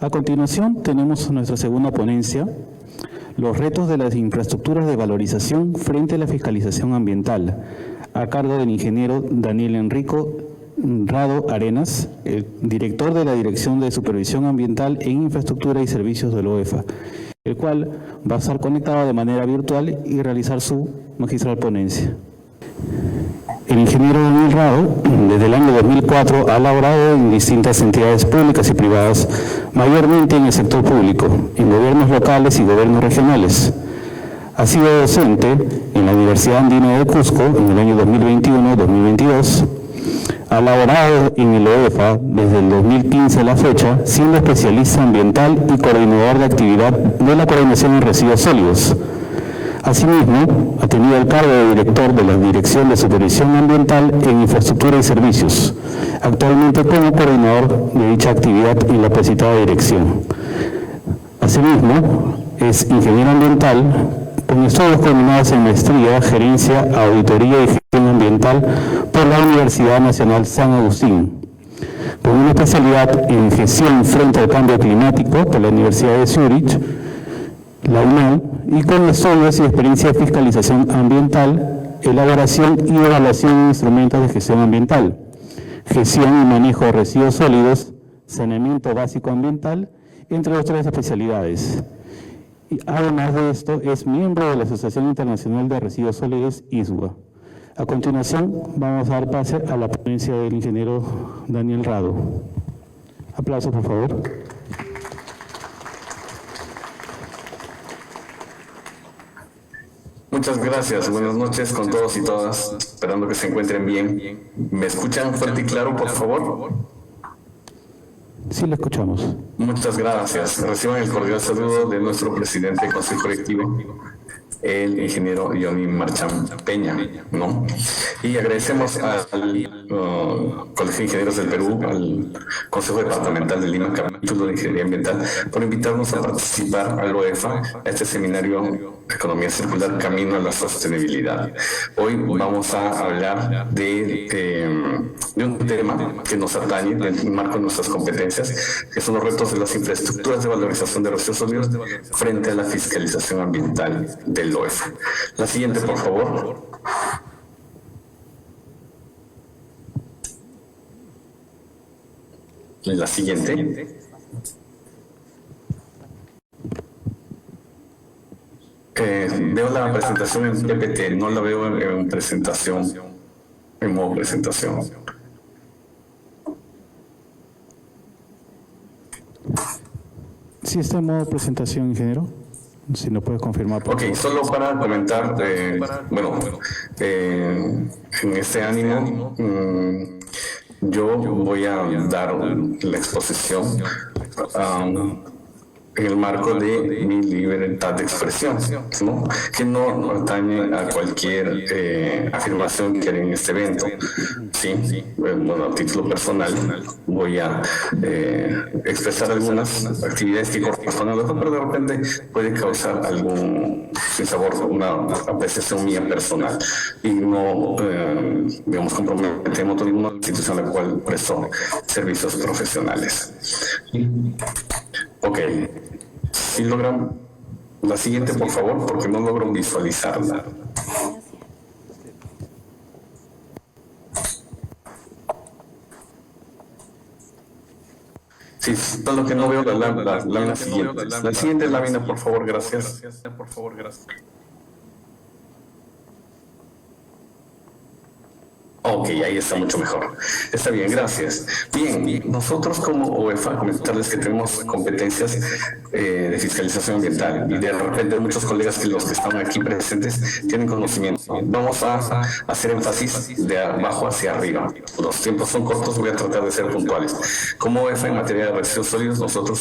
A continuación, tenemos nuestra segunda ponencia, los retos de las infraestructuras de valorización frente a la fiscalización ambiental, a cargo del ingeniero Daniel Enrico Rado Arenas, el director de la Dirección de Supervisión Ambiental en Infraestructura y Servicios del OEFA, el cual va a estar conectado de manera virtual y realizar su magistral ponencia. El ingeniero Daniel Rado, desde el año 2004, ha laborado en distintas entidades públicas y privadas, mayormente en el sector público, en gobiernos locales y gobiernos regionales. Ha sido docente en la Universidad Andina de Cusco en el año 2021-2022. Ha laborado en el OEFA desde el 2015 a la fecha, siendo especialista ambiental y coordinador de actividad de la coordinación en residuos sólidos. Asimismo, ha tenido el cargo de director de la Dirección de Supervisión Ambiental en Infraestructura y Servicios, actualmente como coordinador de dicha actividad en la precitada dirección. Asimismo, es ingeniero ambiental con estudios culminados en maestría, gerencia, auditoría y gestión ambiental por la Universidad Nacional San Agustín, con una especialidad en gestión frente al cambio climático por la Universidad de Zúrich, la UNAM, y con estudios y experiencia de fiscalización ambiental, elaboración y evaluación de instrumentos de gestión ambiental, gestión y manejo de residuos sólidos, saneamiento básico ambiental, entre otras especialidades. Y además de esto, es miembro de la Asociación Internacional de Residuos Sólidos, ISWA. A continuación, vamos a dar pase a la ponencia del ingeniero Daniel Rado. Aplausos, por favor. Muchas gracias. Buenas noches con todos y todas. Esperando que se encuentren bien. ¿Me escuchan fuerte y claro, por favor? Sí, le escuchamos. Muchas gracias. Reciban el cordial saludo de nuestro presidente del Consejo Directivo, el ingeniero Johnny Marchán Peña, ¿no? Y agradecemos al Colegio de Ingenieros del Perú, al Consejo Departamental de Lima, capítulo de Ingeniería Ambiental, por invitarnos a participar al OEFA, a este seminario Economía Circular, Camino a la Sostenibilidad. Hoy vamos a hablar de un tema que nos atañe en el marco de nuestras competencias, que son los retos de las infraestructuras de valorización de residuos sólidos frente a la fiscalización ambiental del OEFA. La siguiente, por favor. La siguiente. Veo la presentación en PPT, no la veo en presentación, en modo presentación. Sí, está en modo presentación, ingeniero. Si no puedes confirmar. Ok, solo para comentar, en este ánimo, yo voy a dar la exposición en el marco de mi libertad de expresión, ¿no? Que no atañe a cualquier afirmación que haré en este evento. Sí, bueno, a título personal voy a expresar algunas actividades que corresponden a lo que, pero de repente puede causar algún sinsabor, una apreciación mía personal, y no, digamos, comprometemos a ninguna institución a la cual presto servicios profesionales. Ok, si logran la siguiente, por favor, porque no logro visualizarla. Sí, solo que no veo la lámina siguiente. La siguiente lámina, por favor, gracias. Ok, ahí está mucho mejor. Está bien, gracias. Bien, nosotros como OEFA, comentarles que tenemos competencias de fiscalización ambiental, y de repente muchos colegas que los que están aquí presentes tienen conocimiento. Vamos a hacer énfasis de abajo hacia arriba. Los tiempos son cortos, voy a tratar de ser puntuales. Como OEFA en materia de residuos sólidos, nosotros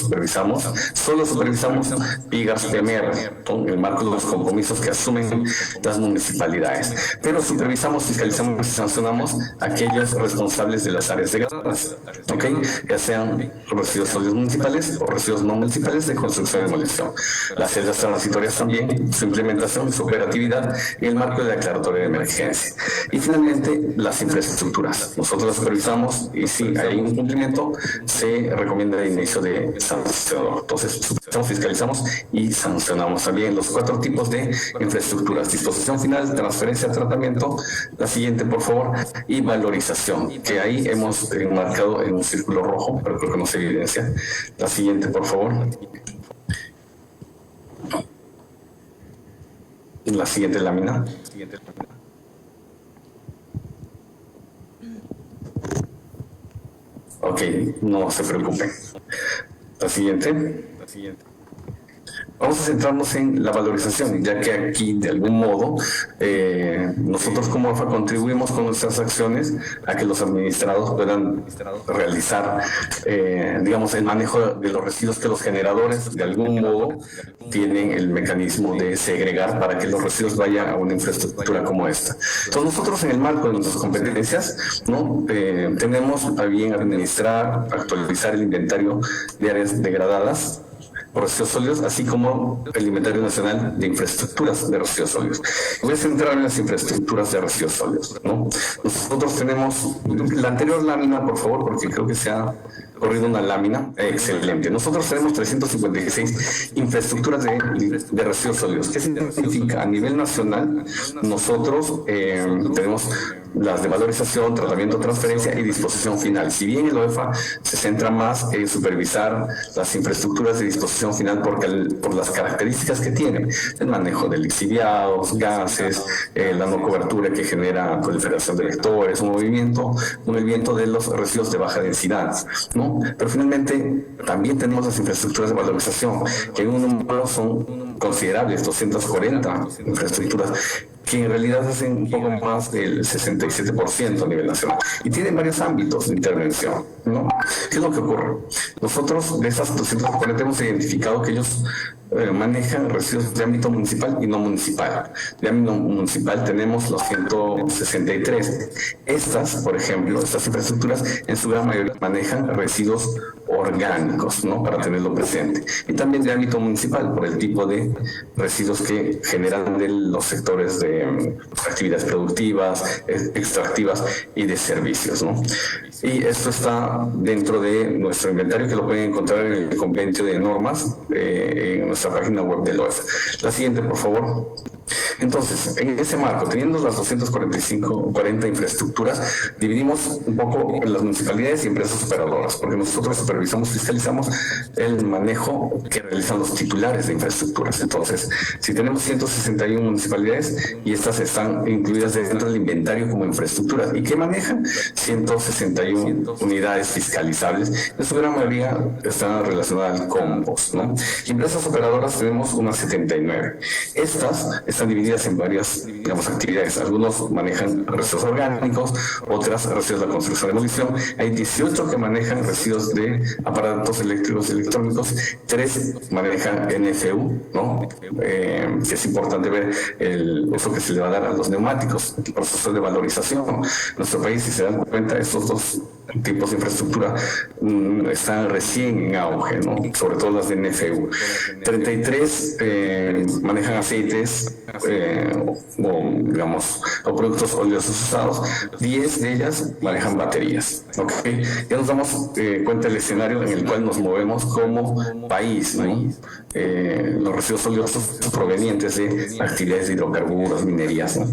solo supervisamos PIGAS PMR, en el marco de los compromisos que asumen las municipalidades. Pero supervisamos, fiscalizamos y sancionamos tenemos aquellos responsables de las áreas degradadas, ¿ok? Ya sean residuos sólidos municipales o residuos no municipales de construcción y demolición. Las celdas transitorias también, su implementación y su operatividad en el marco de la declaratoria de emergencia. Y finalmente, las infraestructuras. Nosotros las supervisamos y si hay un incumplimiento, se recomienda el inicio de sanción. Entonces, supervisamos, fiscalizamos y sancionamos también los 4 tipos de infraestructuras: disposición final, transferencia, tratamiento. La siguiente, por favor, y valorización, que ahí hemos marcado en un círculo rojo, pero creo que no se evidencia. La siguiente, por favor. La siguiente lámina. Ok, no se preocupen. La siguiente. Vamos a centrarnos en la valorización, ya que aquí, de algún modo, nosotros como AFA contribuimos con nuestras acciones a que los administrados puedan realizar, digamos, el manejo de los residuos, que los generadores, de algún modo, tienen el mecanismo de segregar para que los residuos vayan a una infraestructura como esta. Entonces, nosotros, en el marco de nuestras competencias, ¿no? Tenemos a bien administrar, actualizar el inventario de áreas degradadas por residuos sólidos, así como el inventario nacional de infraestructuras de residuos sólidos. Voy a centrarme en las infraestructuras de residuos sólidos, ¿no? Nosotros tenemos la anterior lámina, por favor, porque creo que se ha corrido una lámina. Excelente. Nosotros tenemos 356 infraestructuras de residuos sólidos. ¿Qué significa? A nivel nacional, nosotros tenemos las de valorización, tratamiento, transferencia y disposición final. Si bien el OEFA se centra más en supervisar las infraestructuras de disposición final por las características que tienen, el manejo de lixiviados, gases, la no cobertura que genera proliferación de vectores, un movimiento de los residuos de baja densidad, ¿no? Pero finalmente también tenemos las infraestructuras de valorización, que en un número son considerables, 240 infraestructuras, que en realidad hacen un poco más del 67% a nivel nacional. Y tienen varios ámbitos de intervención, ¿no? ¿Qué es lo que ocurre? Nosotros, de esas 240, hemos identificado que ellos manejan residuos de ámbito municipal y no municipal. De ámbito municipal tenemos los 163. Estas, por ejemplo, estas infraestructuras, en su gran mayoría manejan residuos orgánicos, ¿no? Para tenerlo presente. Y también de ámbito municipal, por el tipo de residuos que generan de los sectores de actividades productivas, extractivas y de servicios, ¿no? Y esto está dentro de nuestro inventario, que lo pueden encontrar en el compendio de normas en nuestra página web del OEFA. La siguiente, por favor. Entonces, en ese marco, teniendo las 40 infraestructuras, dividimos un poco en las municipalidades y empresas operadoras, porque nosotros supervisamos, fiscalizamos el manejo que realizan los titulares de infraestructuras. Entonces, si tenemos 161 municipalidades y estas están incluidas dentro del inventario como infraestructuras, ¿y qué manejan? 161 unidades fiscalizables, en su gran mayoría están relacionadas al compost, ¿no? Y empresas operadoras tenemos unas 79. Estas están divididas en varias, digamos, actividades. Algunos manejan residuos orgánicos, otras residuos de la construcción y demolición. Hay 18 que manejan residuos de aparatos eléctricos y electrónicos, 3 manejan NFU, ¿no? Que es importante ver el uso que se le va a dar a los neumáticos, el proceso de valorización. En nuestro país, si se dan cuenta, estos dos tipos de infraestructura están recién en auge, ¿no? Sobre todo las de NFU. 33 manejan aceites o productos oleosos usados. 10 de ellas manejan baterías, ¿ok? Ya nos damos cuenta del escenario en el cual nos movemos como país, ¿no? Los residuos oleosos provenientes de actividades de hidrocarburos, minerías, ¿no?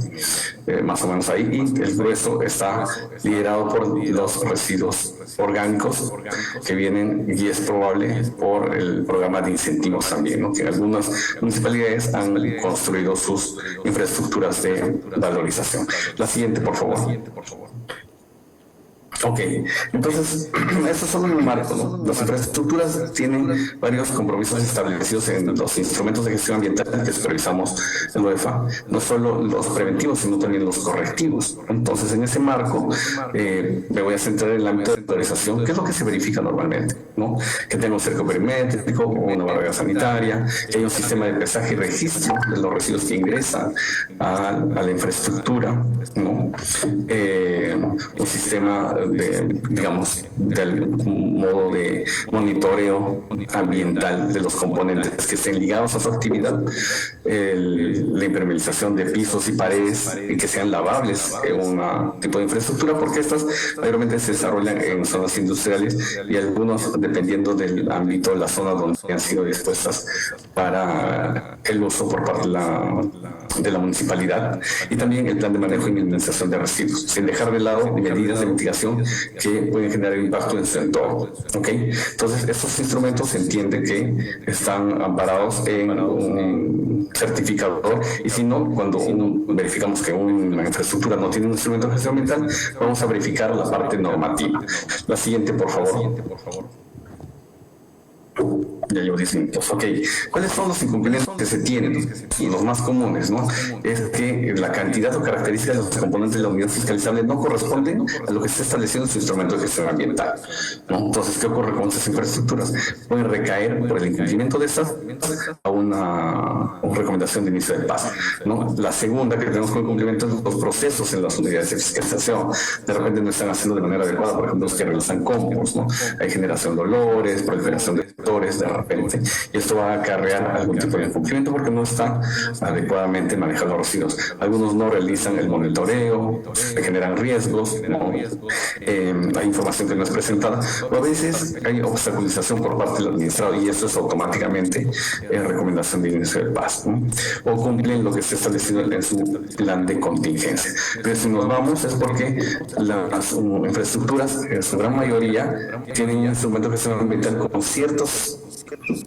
Más o menos ahí, y el grueso está liderado por los residuos orgánicos que vienen, y es probable por el programa de incentivos también, ¿no? Que algunas municipalidades han construido sus infraestructuras de valorización. La siguiente, por favor. Ok, entonces, eso es solo un marco, ¿no? Las infraestructuras tienen varios compromisos establecidos en los instrumentos de gestión ambiental que supervisamos en la UEFA, no solo los preventivos, sino también los correctivos. Entonces, en ese marco, me voy a centrar en el ámbito de autorización, que es lo que se verifica normalmente, ¿no? Que tenga un cerco perimétrico, una barrera sanitaria, que haya un sistema de pesaje y registro de los residuos que ingresan a la infraestructura, ¿no? Un sistema digamos, de algún modo de monitoreo ambiental de los componentes que estén ligados a su actividad, la impermeabilización de pisos y paredes y que sean lavables en un tipo de infraestructura, porque estas mayormente se desarrollan en zonas industriales y algunos dependiendo del ámbito, la zona donde han sido dispuestas para el uso por parte de la municipalidad, y también el plan de manejo y minimización de residuos, sin dejar de lado medidas de mitigación que pueden generar impacto en su entorno. ¿Okay? Entonces, estos instrumentos se entiende que están amparados en un certificador, y si no, cuando verificamos que una infraestructura no tiene un instrumento de gestión ambiental, vamos a verificar la parte normativa. La siguiente, por favor. Ya llevo 10 minutos. Ok. ¿Cuáles son los incumplimientos que se tienen? Y los más comunes, ¿no? Es que la cantidad o características de los componentes de la unidad fiscalizable no corresponden a lo que está establecido en su instrumento de gestión ambiental, ¿no? Entonces, ¿qué ocurre con estas infraestructuras? Pueden recaer por el incumplimiento de estas a una recomendación de inicio de paz, ¿no? La segunda que tenemos con incumplimiento es los procesos en las unidades de fiscalización. De repente no están haciendo de manera adecuada, por ejemplo, los que realizan compos, ¿no? Hay generación de olores, proliferación de sectores, de repente, y esto va a acarrear algún tipo de incumplimiento porque no están adecuadamente manejando los residuos. Algunos no realizan el monitoreo, generan riesgos, ¿no? Hay información que no es presentada, o a veces hay obstaculización por parte del administrado, y eso es automáticamente recomendación de inicio del PAS, ¿no? O cumplen lo que está establecido en su plan de contingencia. Pero si nos vamos es porque las infraestructuras, en su gran mayoría, tienen un instrumento de gestión ambiental con ciertos,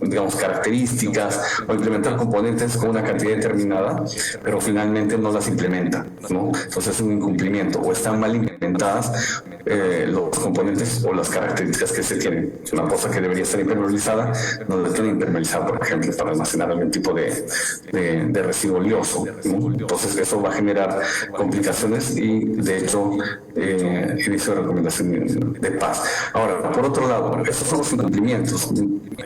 digamos, características, o implementar componentes con una cantidad determinada, pero finalmente no las implementa, ¿no? Entonces es un incumplimiento, o están mal implementadas los componentes o las características que se tienen. Una cosa que debería estar impermeabilizada no la tiene impermeabilizada, por ejemplo, para almacenar algún tipo de residuo oleoso, ¿no? Entonces eso va a generar complicaciones y, de hecho, inicio de recomendación de paz. Ahora, por otro lado, esos son los incumplimientos.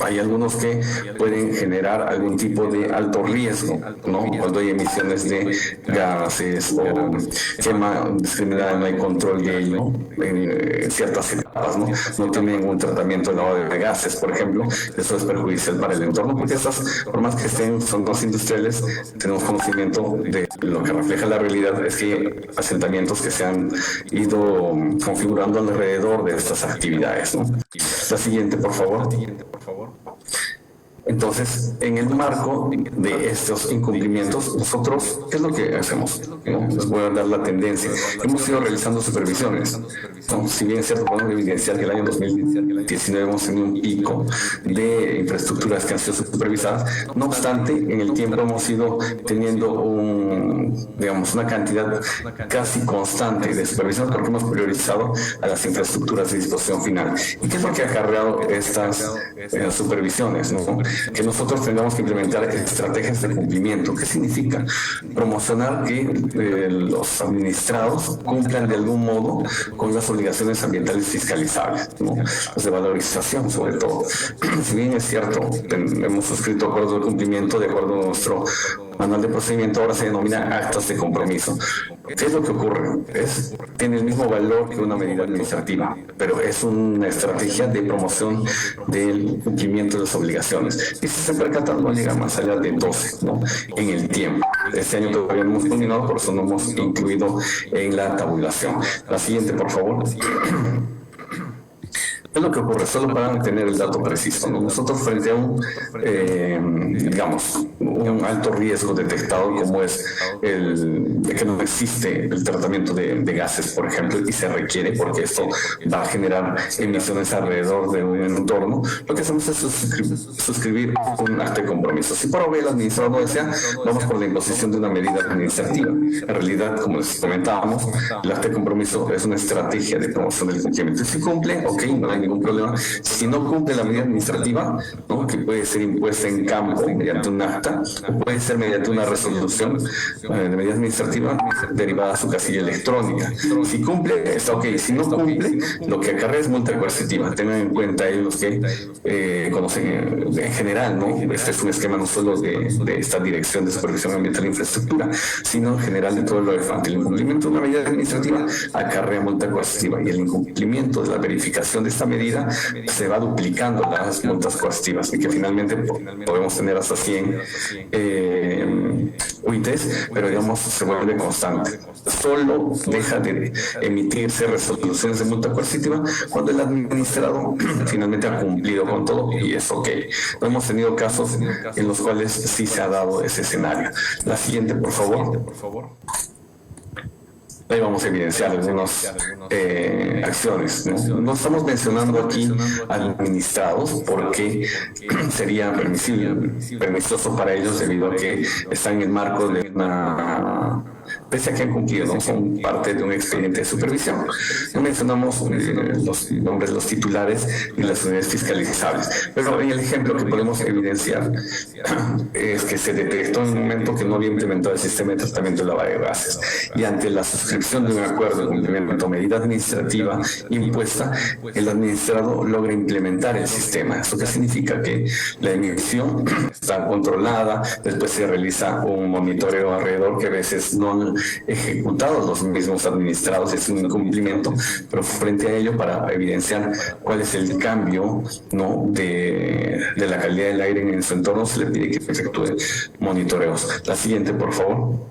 Hay algunos que pueden generar algún tipo de alto riesgo, ¿no? Cuando hay emisiones de gases o quema indiscriminada, no hay control de ello en ciertas etapas, ¿no? No tienen un tratamiento de lavado de gases, por ejemplo. Eso es perjudicial para el entorno, porque estas, por más que estén, son dos industriales, tenemos conocimiento de lo que refleja la realidad, es que hay asentamientos que se han ido configurando alrededor de estas actividades, ¿no? La siguiente, por favor. Entonces, en el marco de estos incumplimientos, nosotros, ¿qué es lo que hacemos? ¿No? Les voy a dar la tendencia. Hemos ido realizando supervisiones, ¿no? Si bien es cierto, podemos evidenciar que el año 2019 hemos tenido un pico de infraestructuras que han sido supervisadas. No obstante, en el tiempo hemos ido teniendo una cantidad casi constante de supervisiones, porque hemos priorizado a las infraestructuras de disposición final. ¿Y qué es lo que ha acarreado estas supervisiones, ¿no? Que nosotros tengamos que implementar estrategias de cumplimiento. ¿Qué significa? Promocionar que los administrados cumplan de algún modo con las obligaciones ambientales fiscalizables, ¿no? Las de valorización, sobre todo. Si bien es cierto, hemos suscrito acuerdos de cumplimiento de acuerdo a nuestro manual de procedimiento, ahora se denomina actas de compromiso. ¿Qué es lo que ocurre? Tiene el mismo valor que una medida administrativa, pero es una estrategia de promoción del cumplimiento de las obligaciones. Y si se percatan, no llega más allá de 12, ¿no? En el tiempo. Este año todavía no hemos culminado, por eso no hemos incluido en la tabulación. La siguiente, por favor. ¿Qué es lo que ocurre? Solo para tener el dato preciso, ¿no? Nosotros frente a un, digamos, un alto riesgo detectado como es el de que no existe el tratamiento de gases, por ejemplo, y se requiere porque esto va a generar emisiones alrededor de un entorno, lo que hacemos es suscribir un acta de compromiso. Si por obvio el administrador no desea, vamos por la imposición de una medida administrativa. En realidad, como les comentábamos, el acta de compromiso es una estrategia de promoción del cumplimiento. Si cumple, ok, no hay ningún problema. Si no cumple la medida administrativa, ¿no?, que puede ser impuesta en campo mediante un acta, o puede ser mediante una resolución de medida administrativa derivada a su casilla electrónica. Si cumple, está ok. Si no cumple, lo que acarrea es multa coercitiva. Tengan en cuenta ellos que conocen en general, ¿no? Este es un esquema no solo de esta Dirección de Supervisión Ambiental e Infraestructura, sino en general de todo lo EFANT. El incumplimiento de una medida administrativa acarrea multa coercitiva, y el incumplimiento de la verificación de esta medida se va duplicando las multas coercitivas, y que finalmente podemos tener hasta 100 UITs, pero digamos se vuelve constante. Solo deja de emitirse resoluciones de multa coercitiva cuando el administrado finalmente ha cumplido con todo, y es ok. Hemos tenido casos en los cuales sí se ha dado ese escenario. La siguiente, por favor. Ahí vamos a evidenciar algunas acciones, ¿no? No estamos mencionando aquí administrados porque sería permisoso para ellos debido a que están en el marco de una... Pese a que han cumplido, ¿no?, son parte de un expediente de supervisión. No mencionamos los nombres de los titulares y las unidades fiscalizables. Pero en el ejemplo que podemos evidenciar es que se detectó en un momento que no había implementado el sistema de tratamiento de lavado de gases. Y ante la suscripción de un acuerdo de cumplimiento o medida administrativa impuesta, el administrado logra implementar el sistema. ¿Esto qué significa? Que la emisión está controlada, después se realiza un monitoreo alrededor que a veces no han ejecutado los mismos administrados, es un incumplimiento, pero frente a ello, para evidenciar cuál es el cambio, ¿no?, de la calidad del aire en su entorno, se le pide que efectúe monitoreos. La siguiente, por favor.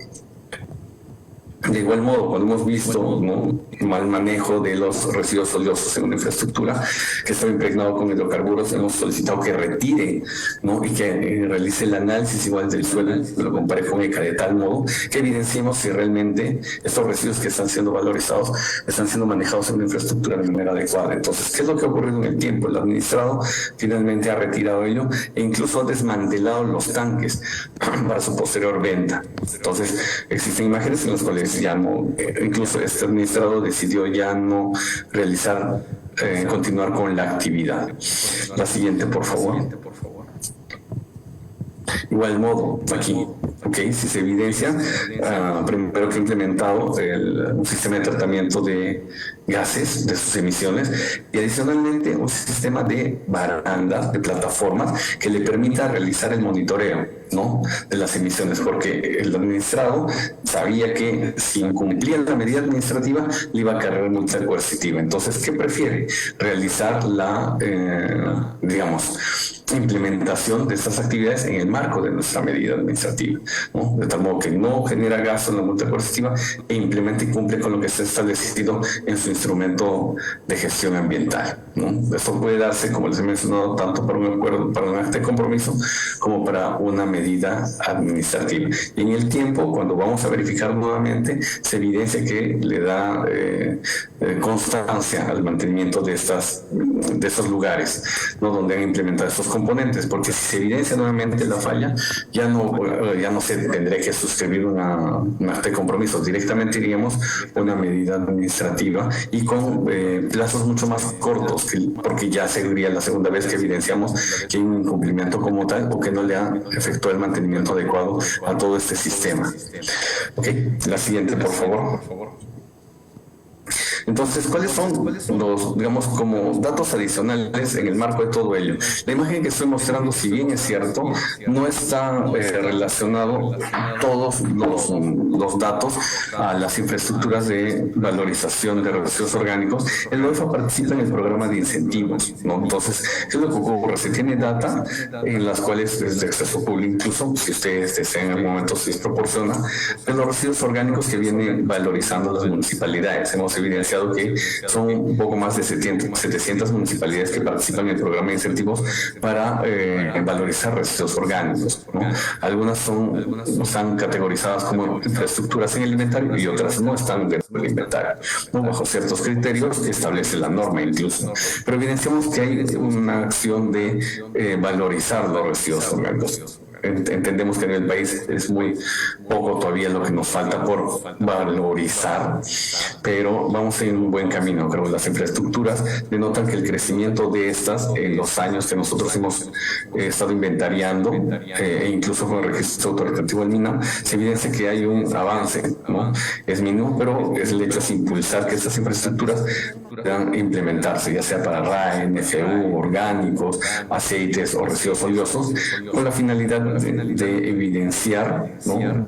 De igual modo, cuando hemos visto, ¿no?, mal manejo de los residuos oleosos en una infraestructura que está impregnado con hidrocarburos, hemos solicitado que retire, ¿no?, y que realice el análisis igual del suelo, lo compare con ECA, de tal modo que evidenciemos si realmente estos residuos que están siendo valorizados están siendo manejados en una infraestructura de manera adecuada. Entonces, ¿qué es lo que ha ocurrido en el tiempo? El administrado finalmente ha retirado ello e incluso ha desmantelado los tanques para su posterior venta. Entonces, existen imágenes en las cuales ya no, incluso este administrado decidió ya no realizar, continuar con la actividad. La siguiente, por favor. Igual modo, aquí, okay, si se evidencia, primero que ha implementado un sistema de tratamiento de gases, de sus emisiones, y adicionalmente un sistema de barandas, de plataformas, que le permita realizar el monitoreo, ¿no?, de las emisiones, porque el administrado sabía que si incumplía la medida administrativa le iba a cargar multa coercitiva. Entonces, ¿qué prefiere? Realizar la, digamos, implementación de estas actividades en el marco de nuestra medida administrativa, ¿no?, de tal modo que no genera gasto en la multa coercitiva e implementa y cumple con lo que está establecido en su instrumento de gestión ambiental, ¿no? Esto puede darse, como les he mencionado, tanto para un acuerdo, para un acta de compromiso, como para una medida administrativa. Y en el tiempo, cuando vamos a verificar nuevamente, se evidencia que le da constancia al mantenimiento de estos lugares, ¿no?, donde han implementado estos componentes, porque si se evidencia nuevamente la falla, ya no se tendría que suscribir un acta de compromiso, directamente iríamos una medida administrativa y con plazos mucho más cortos, porque ya sería la segunda vez que evidenciamos que hay un incumplimiento como tal o que no le ha efectuado el mantenimiento adecuado a todo este sistema. Ok, la siguiente, por favor. Entonces, ¿cuáles son los, digamos, como datos adicionales en el marco de todo ello? La imagen que estoy mostrando, si bien es cierto, no está relacionado todos los datos a las infraestructuras de valorización de residuos orgánicos. El OEFA participa en el programa de incentivos, ¿no? Entonces, ¿qué es lo que ocurre? Se tiene data en las cuales es de acceso público, incluso si ustedes desean en algún momento se les proporciona, de los residuos orgánicos que vienen valorizando las municipalidades. Hemos evidenciado evidenciado que son un poco más de 700 municipalidades que participan en el programa de incentivos para valorizar residuos orgánicos, ¿no? Algunas están categorizadas como infraestructuras en el inventario y otras no están dentro del inventario, ¿no? Bajo ciertos criterios que establece la norma incluso. Pero evidenciamos que hay una acción de valorizar los residuos orgánicos. Entendemos que en el país es muy poco todavía lo que nos falta por valorizar, pero vamos en un buen camino. Creo que las infraestructuras denotan que el crecimiento de estas en los años que nosotros hemos estado inventariando, e incluso con el registro autoritativo del MINAM, se evidencia que hay un avance, ¿no? Es mínimo, pero el hecho es impulsar que estas infraestructuras puedan implementarse, ya sea para RAE, NFU, orgánicos, aceites o residuos oleosos, con la finalidad de evidenciar,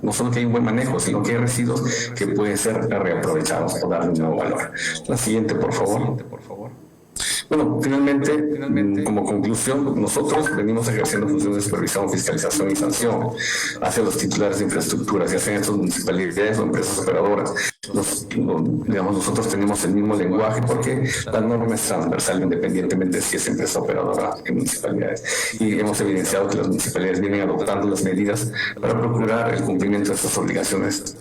no solo que hay un buen manejo, sino que hay residuos que pueden ser reaprovechados o darle un nuevo valor. La siguiente, por favor. Bueno, finalmente, como conclusión, nosotros venimos ejerciendo funciones de supervisión, fiscalización y sanción hacia los titulares de infraestructuras, ya sean estas municipalidades o empresas operadoras. Nosotros tenemos el mismo lenguaje porque la norma es transversal independientemente si es empresa operadora en municipalidades. Y hemos evidenciado que las municipalidades vienen adoptando las medidas para procurar el cumplimiento de estas obligaciones,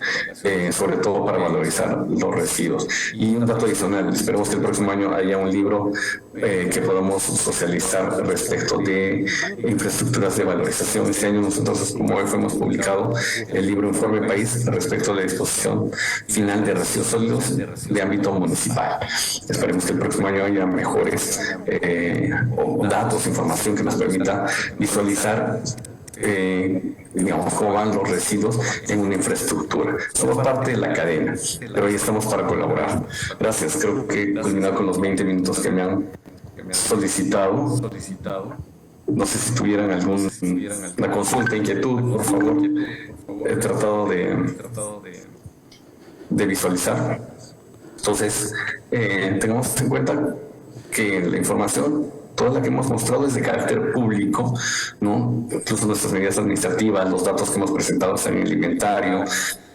sobre todo para valorizar los residuos. Y un dato adicional, esperemos que el próximo año haya un libro que podamos socializar respecto de infraestructuras de valorización. Este año nosotros, como hemos publicado el libro Informe País respecto a la disposición final de residuos sólidos de ámbito municipal. Esperemos que el próximo año haya mejores datos, información que nos permita visualizar digamos, cómo van los residuos en una infraestructura. Somos parte de la cadena, pero ahí estamos para colaborar. Gracias. Creo que he culminado con los 20 minutos que me han solicitado. No sé si tuvieran alguna consulta, inquietud, por favor. He tratado de visualizar. Entonces, tengamos en cuenta que la información, toda la que hemos mostrado, es de carácter público, ¿no? Incluso nuestras medidas administrativas, los datos que hemos presentado en el inventario,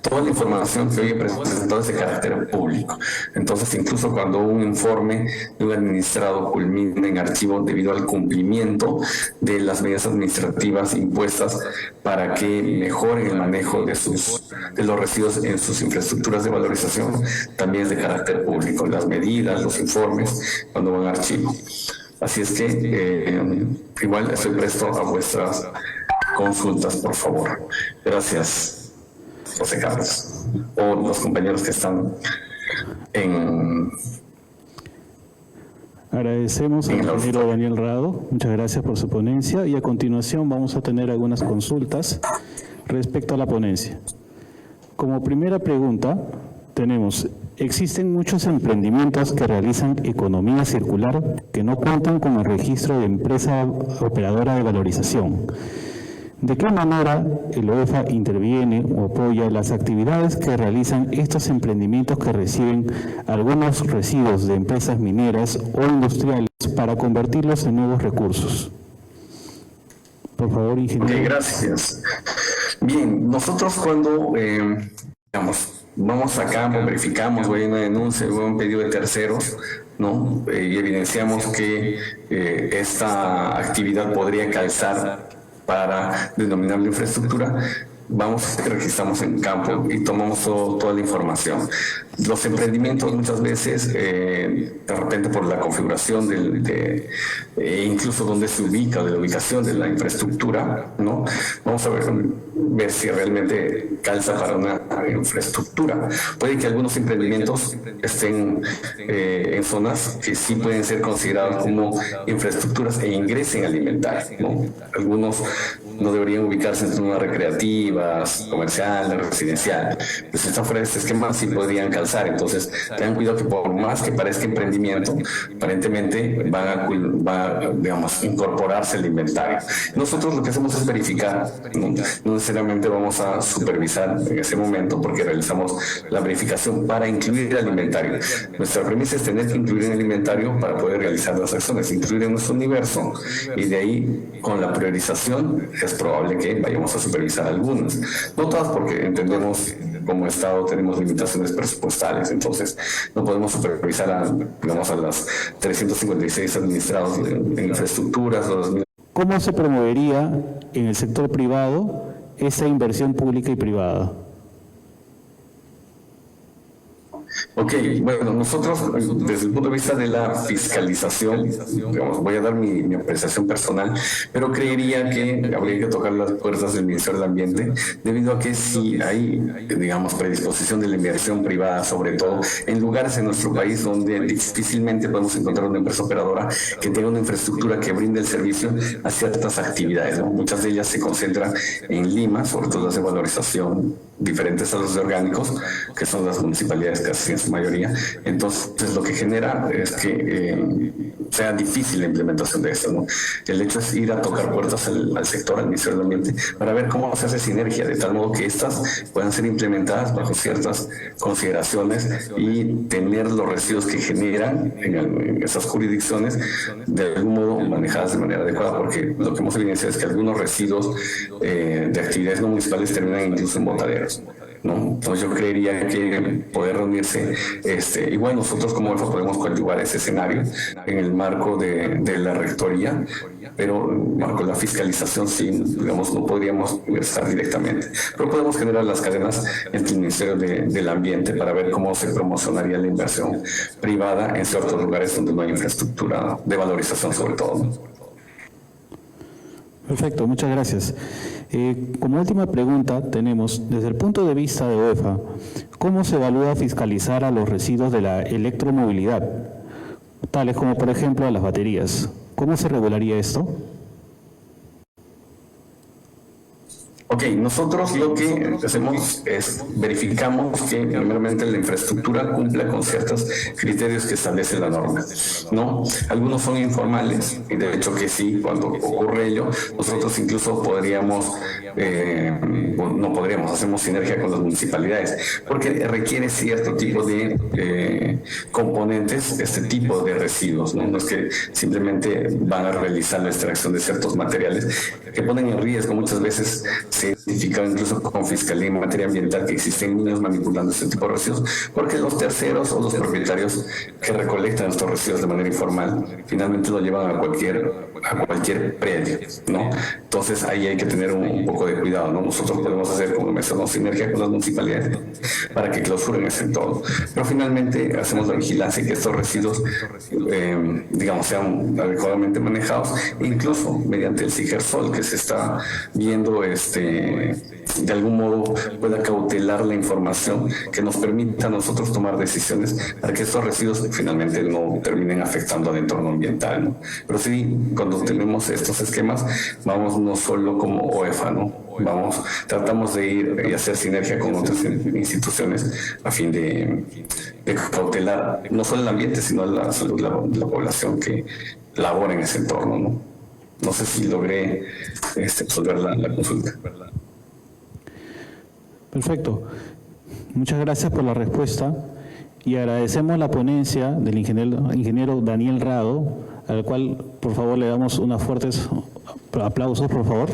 toda la información que hoy he presentado es de carácter público. Entonces, incluso cuando un informe de un administrado culmina en archivo debido al cumplimiento de las medidas administrativas impuestas para que mejoren el manejo de los residuos en sus infraestructuras de valorización, también es de carácter público. Las medidas, los informes, cuando van a archivo. Así es que igual estoy presto a vuestras consultas, por favor. Gracias, José Carlos, o los compañeros que están en... Agradecemos al ingeniero Daniel Rado, muchas gracias por su ponencia, y a continuación vamos a tener algunas consultas respecto a la ponencia. Como primera pregunta tenemos: existen muchos emprendimientos que realizan economía circular que no cuentan con el registro de empresa operadora de valorización. ¿De qué manera el OEFA interviene o apoya las actividades que realizan estos emprendimientos que reciben algunos residuos de empresas mineras o industriales para convertirlos en nuevos recursos? Por favor, ingeniero. Ok, gracias. Bien, nosotros cuando, vamos a campo, verificamos, hay una denuncia, hay un pedido de terceros, ¿no? Y evidenciamos que esta actividad podría calzar para denominable infraestructura, vamos y registramos en campo y tomamos toda la información. Los emprendimientos muchas veces, de repente por la configuración incluso donde se ubica, de la ubicación de la infraestructura, ¿no? Vamos a ver si realmente calza para una infraestructura. Puede que algunos emprendimientos estén en zonas que sí pueden ser considerados como infraestructuras e ingresen al inventario, ¿no? Algunos no deberían ubicarse en zonas recreativas, comerciales, residenciales. Pues si están fuera de este esquema, sí podrían calzar. Entonces, tengan cuidado que por más que parezca emprendimiento, aparentemente va a, digamos, incorporarse al inventario. Nosotros lo que hacemos es verificar, no necesariamente vamos a supervisar en ese momento porque realizamos la verificación para incluir al inventario. Nuestra premisa es tener que incluir en el inventario para poder realizar las acciones, incluir en nuestro universo, y de ahí, con la priorización, es probable que vayamos a supervisar algunas. No todas, porque entendemos como Estado tenemos limitaciones presupuestales, entonces no podemos supervisar a las 356 administrados en infraestructuras. ¿Cómo se promovería en el sector privado esa inversión pública y privada? Ok, bueno, nosotros desde el punto de vista de la fiscalización, digamos, voy a dar mi apreciación personal, pero creería que habría que tocar las puertas del Ministerio del Ambiente, debido a que si hay, digamos, predisposición de la inversión privada, sobre todo en lugares en nuestro país donde difícilmente podemos encontrar una empresa operadora que tenga una infraestructura que brinde el servicio a ciertas actividades, ¿no? Muchas de ellas se concentran en Lima, sobre todo las de valorización, diferentes salos de orgánicos, que son las municipalidades casi en su mayoría. Entonces lo que genera es que sea difícil la implementación de esto, ¿no? El hecho es ir a tocar puertas al sector, al Ministerio del Ambiente, para ver cómo se hace sinergia, de tal modo que estas puedan ser implementadas bajo ciertas consideraciones y tener los residuos que generan en esas jurisdicciones de algún modo manejadas de manera adecuada, porque lo que hemos evidenciado es que algunos residuos de actividades no municipales terminan incluso en botaderos, ¿no? Entonces yo creería que poder reunirse, igual nosotros como EFA podemos coadyuvar ese escenario en el marco de la rectoría, pero en el marco de la fiscalización sí, digamos, no podríamos estar directamente, pero podemos generar las cadenas entre el Ministerio del Ambiente para ver cómo se promocionaría la inversión privada en ciertos lugares donde no hay infraestructura de valorización sobre todo, ¿no? Perfecto, muchas gracias. Como última pregunta tenemos, desde el punto de vista de OEFA, ¿cómo se evalúa fiscalizar a los residuos de la electromovilidad, tales como por ejemplo a las baterías? ¿Cómo se regularía esto? Ok, nosotros lo que hacemos es verificamos que primeramente la infraestructura cumpla con ciertos criterios que establece la norma, ¿no? Algunos son informales y de hecho que sí, cuando ocurre ello, nosotros incluso podríamos, no podríamos, hacemos sinergia con las municipalidades, porque requiere cierto tipo de componentes, este tipo de residuos, ¿no? No es que simplemente van a realizar la extracción de ciertos materiales que ponen en riesgo muchas veces. Se identifica incluso con Fiscalía en materia ambiental que existen niños manipulando este tipo de residuos, porque los terceros o los propietarios que recolectan estos residuos de manera informal finalmente lo llevan a cualquier predio, ¿no? Entonces ahí hay que tener un poco de cuidado, ¿no? Nosotros podemos hacer, como mencionó, sinergia con las municipalidades para que clausuren ese entorno, pero finalmente hacemos la vigilancia y que estos residuos, digamos, sean adecuadamente manejados, incluso mediante el CIGERSOL que se está viendo de algún modo pueda cautelar la información que nos permita a nosotros tomar decisiones para que estos residuos finalmente no terminen afectando al entorno ambiental, ¿no? Pero sí, cuando tenemos estos esquemas, vamos no solo como OEFA, ¿no? Tratamos de ir y hacer sinergia con otras instituciones a fin de cautelar no solo el ambiente, sino la salud de la población que labora en ese entorno, ¿no? No sé si logré resolver la consulta. Perfecto. Muchas gracias por la respuesta y agradecemos la ponencia del ingeniero Daniel Rado, al cual por favor le damos unos fuertes aplausos, por favor.